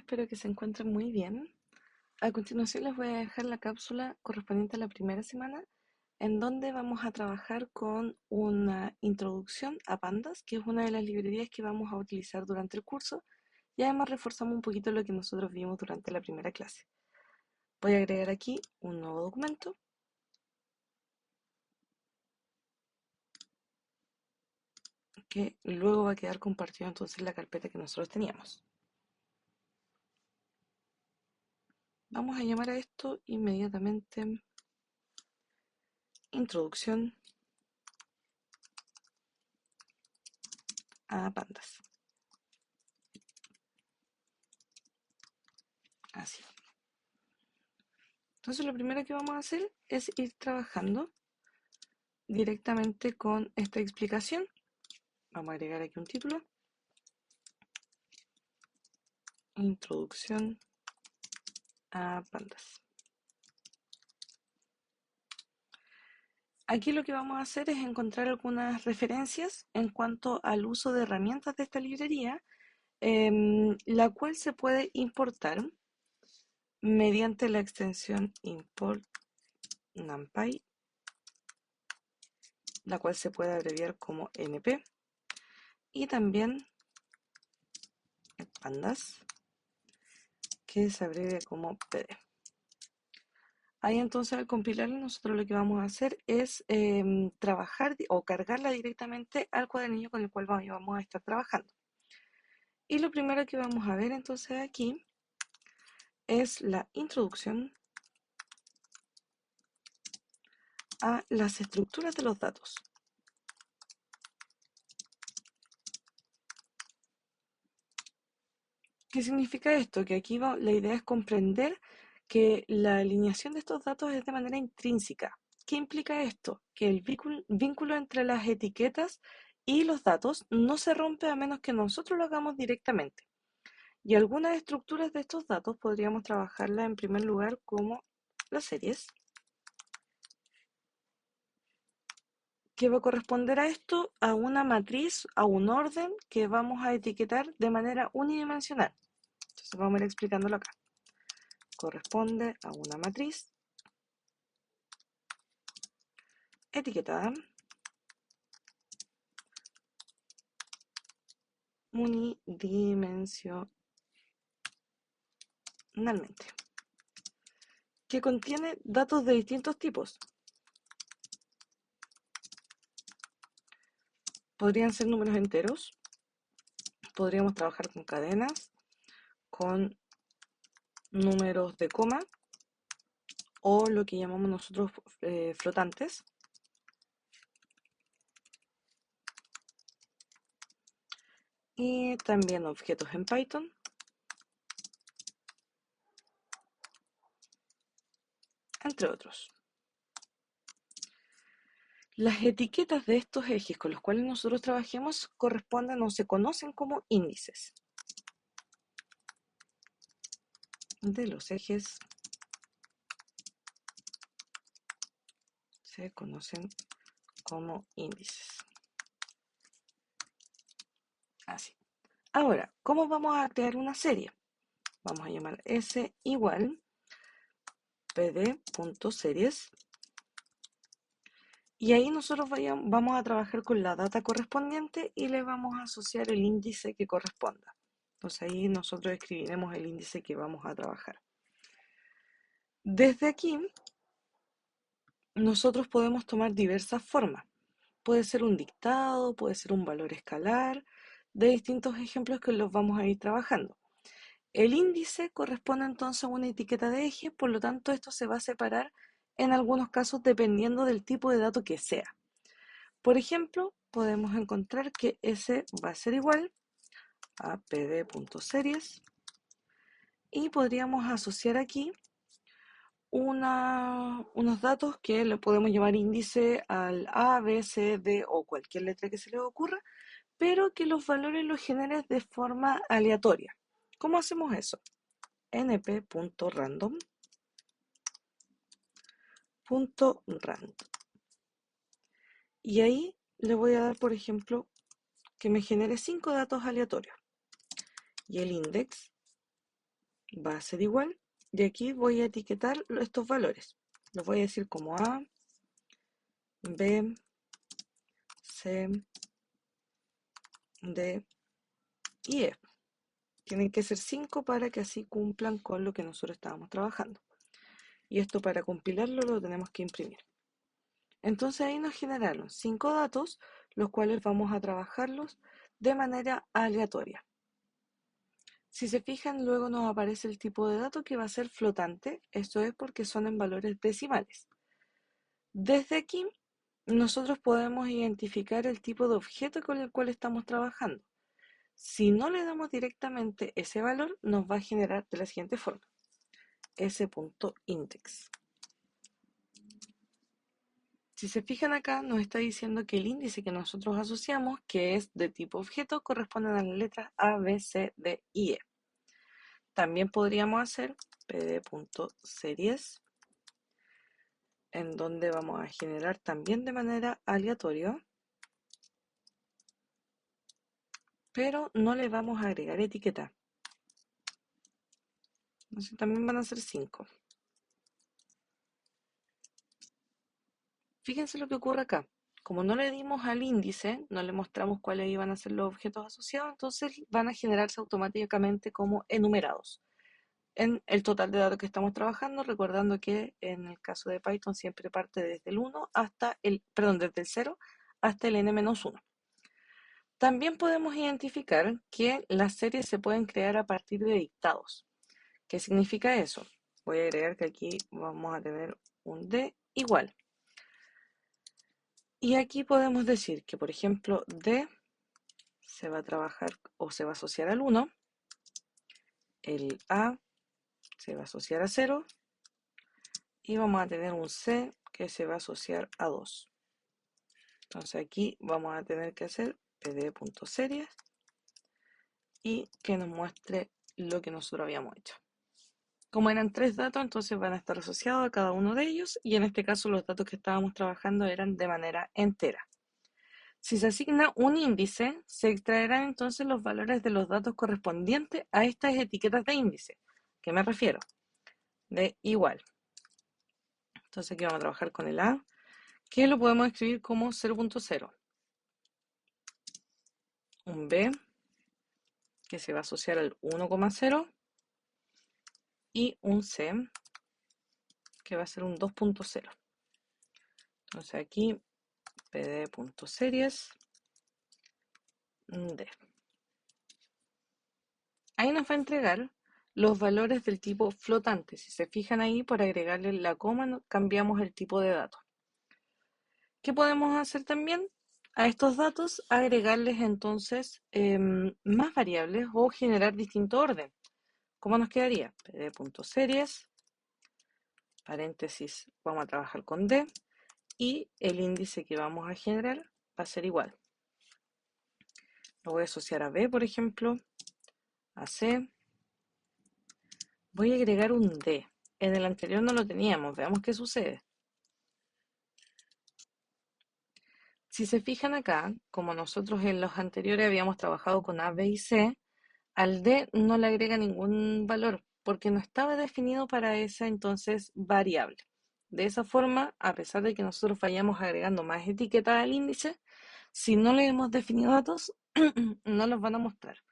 espero que se encuentren muy bien. A continuación les voy a dejar la cápsula correspondiente a la primera semana, en donde vamos a trabajar con una introducción a Pandas, que es una de las librerías que vamos a utilizar durante el curso, y además reforzamos un poquito lo que nosotros vimos durante la primera clase. Voy a agregar aquí un nuevo documento, que luego va a quedar compartido entonces en la carpeta que nosotros teníamos. Vamos a llamar a esto inmediatamente Introducción a Pandas. Así. Entonces lo primero que vamos a hacer es ir trabajando directamente con esta explicación. Vamos a agregar aquí un título. Introducción a Pandas. Aquí lo que vamos a hacer es encontrar algunas referencias en cuanto al uso de herramientas de esta librería, la cual se puede importar mediante la extensión import numpy, la cual se puede abreviar como np, y también pandas, que se abrevia como pd. Ahí entonces al compilarlo nosotros lo que vamos a hacer es trabajar o cargarla directamente al cuadernillo con el cual vamos a estar trabajando. Y lo primero que vamos a ver entonces aquí es la introducción a las estructuras de los datos. ¿Qué significa esto? Que aquí la idea es comprender que la alineación de estos datos es de manera intrínseca. ¿Qué implica esto? Que el vínculo entre las etiquetas y los datos no se rompe a menos que nosotros lo hagamos directamente. Y algunas estructuras de estos datos podríamos trabajarlas en primer lugar como las series, que va a corresponder a esto a una matriz, a un orden que vamos a etiquetar de manera unidimensional. Entonces vamos a ir explicándolo acá. Corresponde a una matriz etiquetada unidimensionalmente, que contiene datos de distintos tipos. Podrían ser números enteros, podríamos trabajar con cadenas, con números de coma o lo que llamamos nosotros flotantes. Y también objetos en Python, entre otros. Las etiquetas de estos ejes con los cuales nosotros trabajemos corresponden o se conocen como índices de los ejes. Se conocen como índices. Así. Ahora, ¿cómo vamos a crear una serie? Vamos a llamar S igual pd.series. Y ahí nosotros vamos a trabajar con la data correspondiente y le vamos a asociar el índice que corresponda. Entonces ahí nosotros escribiremos el índice que vamos a trabajar. Desde aquí, nosotros podemos tomar diversas formas. Puede ser un dictado, puede ser un valor escalar, de distintos ejemplos que los vamos a ir trabajando. El índice corresponde entonces a una etiqueta de eje, por lo tanto esto se va a separar en algunos casos dependiendo del tipo de dato que sea. Por ejemplo, podemos encontrar que S va a ser igual a pd.series y podríamos asociar aquí unos datos que le podemos llamar índice al A, B, C, D o cualquier letra que se les ocurra, pero que los valores los generes de forma aleatoria. ¿Cómo hacemos eso? np.random y ahí le voy a dar, por ejemplo, que me genere 5 datos aleatorios y el index va a ser igual. Y aquí voy a etiquetar estos valores. Los voy a decir como A, B, C, D y E. Tienen que ser 5 para que así cumplan con lo que nosotros estábamos trabajando. Y esto para compilarlo lo tenemos que imprimir. Entonces ahí nos generaron 5 datos, los cuales vamos a trabajarlos de manera aleatoria. Si se fijan, luego nos aparece el tipo de dato que va a ser flotante. Esto es porque son en valores decimales. Desde aquí, nosotros podemos identificar el tipo de objeto con el cual estamos trabajando. Si no le damos directamente ese valor, nos va a generar de la siguiente forma: s.index. Si se fijan acá, nos está diciendo que el índice que nosotros asociamos, que es de tipo objeto, corresponde a las letras A, B, C, D y E. También podríamos hacer pd.series, en donde vamos a generar también de manera aleatoria, pero no le vamos a agregar etiqueta. Entonces también van a ser 5. Fíjense lo que ocurre acá. Como no le dimos al índice, no le mostramos cuáles iban a ser los objetos asociados, entonces van a generarse automáticamente como enumerados en el total de datos que estamos trabajando, recordando que en el caso de Python siempre parte desde el 1 hasta desde el 0 hasta el n-1. También podemos identificar que las series se pueden crear a partir de dictados. ¿Qué significa eso? Voy a agregar que aquí vamos a tener un D igual. Y aquí podemos decir que, por ejemplo, D se va a trabajar o se va a asociar al 1, el A se va a asociar a 0 y vamos a tener un C que se va a asociar a 2. Entonces aquí vamos a tener que hacer pd.series y que nos muestre lo que nosotros habíamos hecho. Como eran 3 datos, entonces van a estar asociados a cada uno de ellos y en este caso los datos que estábamos trabajando eran de manera entera. Si se asigna un índice, se extraerán entonces los valores de los datos correspondientes a estas etiquetas de índice. ¿A qué me refiero? De igual. Entonces aquí vamos a trabajar con el A, que lo podemos escribir como 0.0. Un B, que se va a asociar al 1,0. Y un C, que va a ser un 2.0. Entonces aquí pd.series D. Ahí nos va a entregar los valores del tipo flotante. Si se fijan ahí, por agregarle la coma, cambiamos el tipo de dato. ¿Qué podemos hacer también? A estos datos agregarles entonces más variables o generar distinto orden. ¿Cómo nos quedaría? pd.series, paréntesis, vamos a trabajar con D, y el índice que vamos a generar va a ser igual. Lo voy a asociar a B, por ejemplo, a C. Voy a agregar un D. En el anterior no lo teníamos, veamos qué sucede. Si se fijan acá, como nosotros en los anteriores habíamos trabajado con A, B y C, al D no le agrega ningún valor porque no estaba definido para esa entonces variable. De esa forma, a pesar de que nosotros vayamos agregando más etiquetas al índice, si no le hemos definido datos, no los van a mostrar.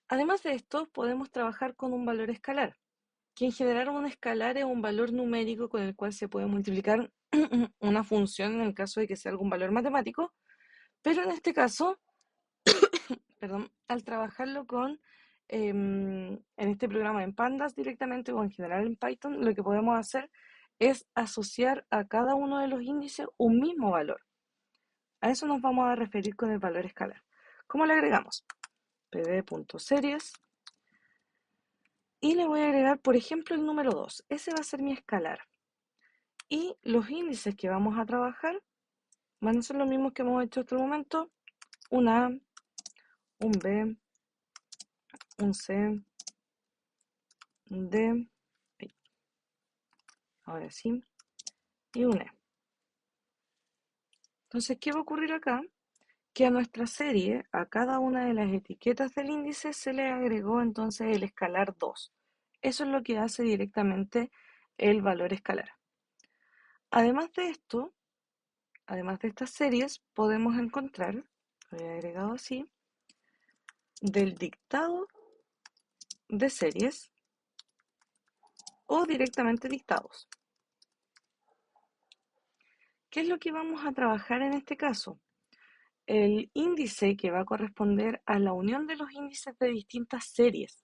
Además de esto, podemos trabajar con un valor escalar, que en general un escalar es un valor numérico con el cual se puede multiplicar una función en el caso de que sea algún valor matemático, pero en este caso, perdón, al trabajarlo en este programa en Pandas directamente o en general en Python, lo que podemos hacer es asociar a cada uno de los índices un mismo valor. A eso nos vamos a referir con el valor escalar. ¿Cómo le agregamos? pd.series y le voy a agregar, por ejemplo, el número 2. Ese va a ser mi escalar. Y los índices que vamos a trabajar van a ser los mismos que hemos hecho hasta el momento. Un A, un B, un C, un D, ahora sí, y un E. Entonces, ¿qué va a ocurrir acá? Que a nuestra serie, a cada una de las etiquetas del índice, se le agregó entonces el escalar 2. Eso es lo que hace directamente el valor escalar. Además de esto, además de estas series, podemos encontrar, lo he agregado así, del dictado de series o directamente dictados. ¿Qué es lo que vamos a trabajar en este caso? El índice que va a corresponder a la unión de los índices de distintas series.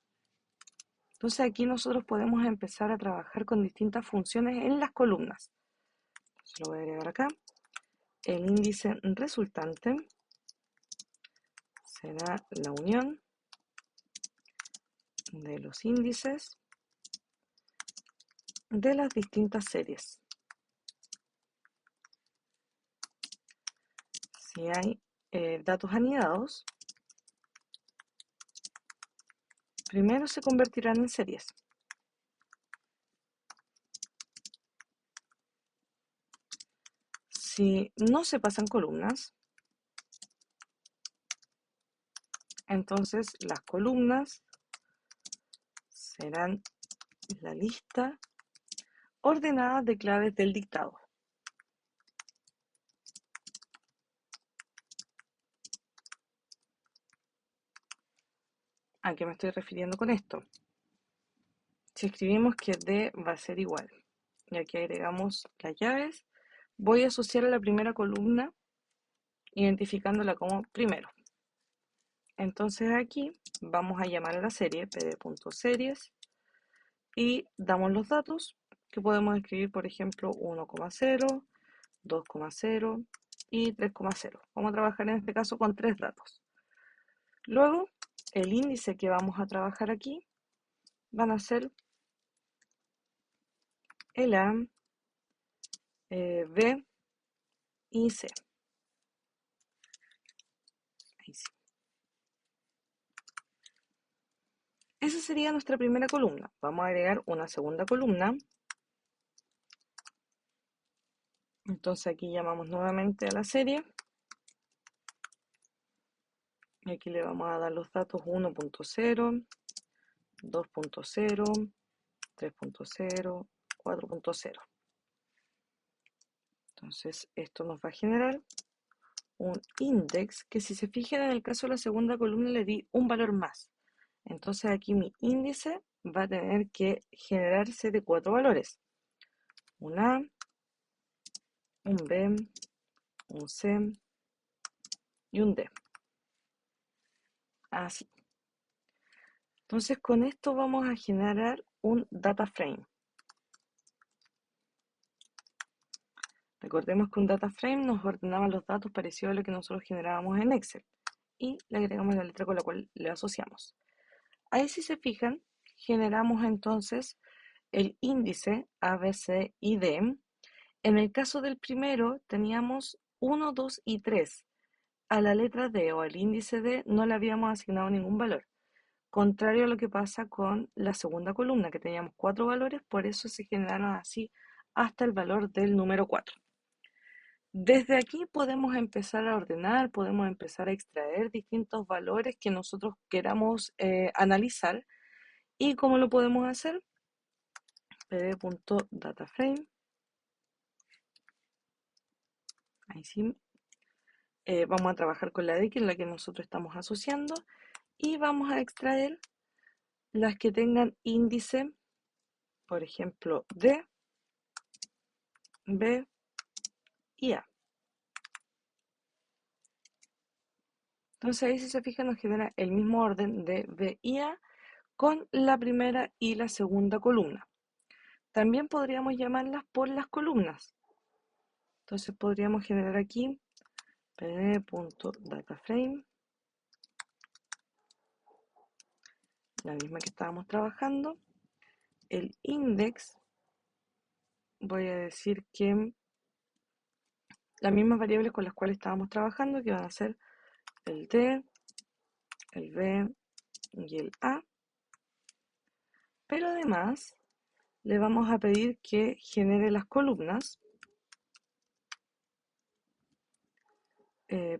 Entonces aquí nosotros podemos empezar a trabajar con distintas funciones en las columnas. Se lo voy a agregar acá. El índice resultante será la unión de los índices de las distintas series. Si hay datos anidados, primero se convertirán en series. Si no se pasan columnas, entonces las columnas serán la lista ordenada de claves del dictado. ¿A qué me estoy refiriendo con esto? Si escribimos que D va a ser igual, y aquí agregamos las llaves, voy a asociar a la primera columna identificándola como primero. Entonces aquí vamos a llamar a la serie pd.series y damos los datos que podemos escribir, por ejemplo, 1,0, 2,0 y 3,0. Vamos a trabajar en este caso con 3 datos. Luego, el índice que vamos a trabajar aquí van a ser el A, B y C. Ahí sí. Esa sería nuestra primera columna. Vamos a agregar una segunda columna. Entonces aquí llamamos nuevamente a la serie. Y aquí le vamos a dar los datos 1.0, 2.0, 3.0, 4.0. Entonces esto nos va a generar un index que, si se fijan, en el caso de la segunda columna le di un valor más. Entonces aquí mi índice va a tener que generarse de 4 valores. Un A, un B, un C y un D. Así. Entonces con esto vamos a generar un data frame. Recordemos que un data frame nos ordenaba los datos parecido a lo que nosotros generábamos en Excel y le agregamos la letra con la cual le asociamos. Ahí, si se fijan, generamos entonces el índice A, B, C y D. En el caso del primero teníamos 1, 2 y 3. A la letra D o al índice D no le habíamos asignado ningún valor. Contrario a lo que pasa con la segunda columna, que teníamos 4 valores, por eso se generaron así hasta el valor del número 4. Desde aquí podemos empezar a ordenar, podemos empezar a extraer distintos valores que nosotros queramos analizar. ¿Y cómo lo podemos hacer? pd.dataframe. Ahí sí. Vamos a trabajar con la D, que es la que nosotros estamos asociando, y vamos a extraer las que tengan índice, por ejemplo, D, B y A. Entonces ahí, si se fijan, nos genera el mismo orden de B y A con la primera y la segunda columna. También podríamos llamarlas por las columnas. Entonces podríamos generar aquí pd.dataframe, la misma que estábamos trabajando. El index, voy a decir que las mismas variables con las cuales estábamos trabajando, que van a ser el D, el B y el A. Pero además le vamos a pedir que genere las columnas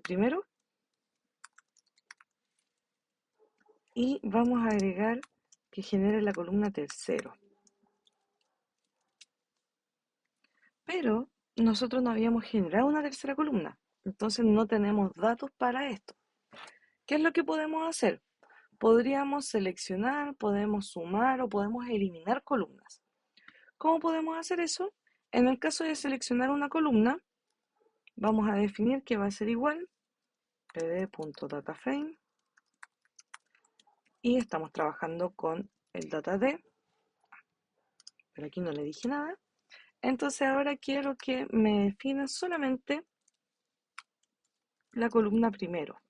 primero, y vamos a agregar que genere la columna tercero. Pero nosotros no habíamos generado una tercera columna, entonces no tenemos datos para esto. ¿Qué es lo que podemos hacer? Podríamos seleccionar, podemos sumar o podemos eliminar columnas. ¿Cómo podemos hacer eso? En el caso de seleccionar una columna, vamos a definir que va a ser igual pd.dataframe y estamos trabajando con el data_d, pero aquí no le dije nada. Entonces ahora quiero que me defina solamente la columna primero.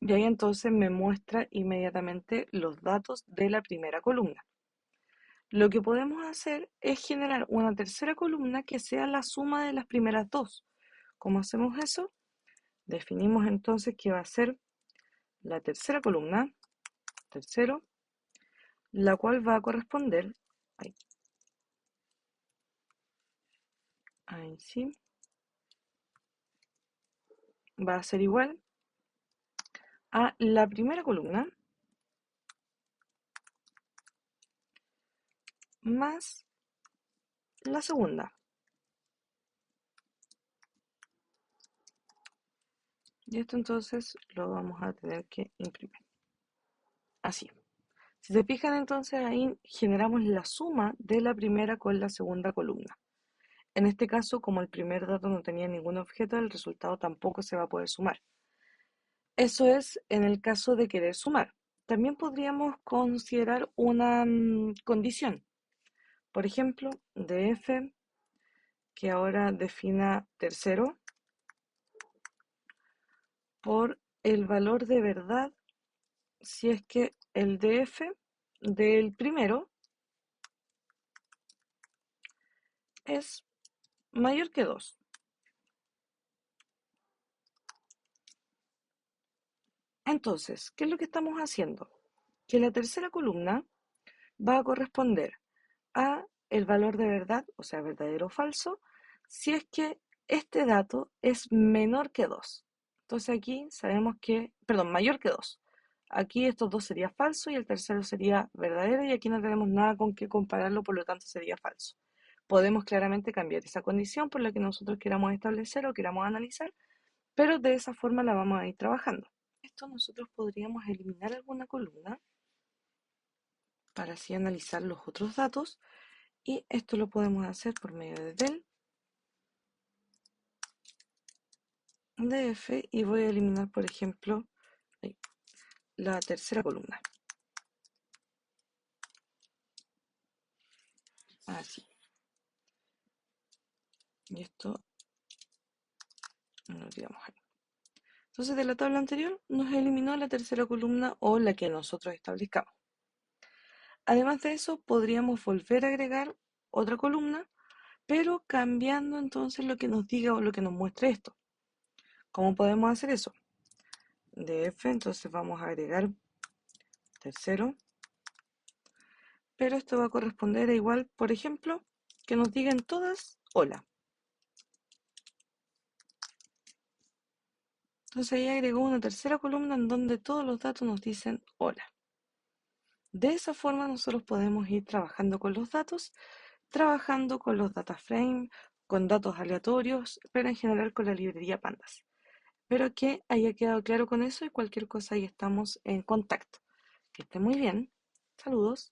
Y ahí entonces me muestra inmediatamente los datos de la primera columna. Lo que podemos hacer es generar una tercera columna que sea la suma de las primeras dos. ¿Cómo hacemos eso? Definimos entonces que va a ser la tercera columna, tercero, la cual va a corresponder, ahí sí, va a ser igual a la primera columna más la segunda. Y esto entonces lo vamos a tener que imprimir. Así. Si se fijan entonces ahí generamos la suma de la primera con la segunda columna. En este caso, como el primer dato no tenía ningún objeto, el resultado tampoco se va a poder sumar. Eso es en el caso de querer sumar. También podríamos considerar una condición. Por ejemplo, df, que ahora defina tercero, por el valor de verdad, si es que el df del primero es mayor que 2. Entonces, ¿qué es lo que estamos haciendo? Que la tercera columna va a corresponder a el valor de verdad, o sea, verdadero o falso, si es que este dato es menor que 2. Entonces aquí sabemos que, perdón, mayor que 2. Aquí estos dos sería falso y el tercero sería verdadero y aquí no tenemos nada con qué compararlo, por lo tanto sería falso. Podemos claramente cambiar esa condición por la que nosotros queramos establecer o queramos analizar, pero de esa forma la vamos a ir trabajando. Esto nosotros podríamos eliminar alguna columna para así analizar los otros datos y esto lo podemos hacer por medio de del df y voy a eliminar, por ejemplo, la tercera columna. Así. Y esto lo tiramos ahí. Entonces, de la tabla anterior nos eliminó la tercera columna o la que nosotros establezcamos. Además de eso, podríamos volver a agregar otra columna, pero cambiando entonces lo que nos diga o lo que nos muestre esto. ¿Cómo podemos hacer eso? Df, entonces vamos a agregar tercero, pero esto va a corresponder a igual, por ejemplo, que nos digan todas hola. Entonces ahí agregó una tercera columna en donde todos los datos nos dicen hola. De esa forma nosotros podemos ir trabajando con los datos, trabajando con los data frame, con datos aleatorios, pero en general con la librería Pandas. Espero que haya quedado claro con eso y cualquier cosa ahí estamos en contacto. Que esté muy bien. Saludos.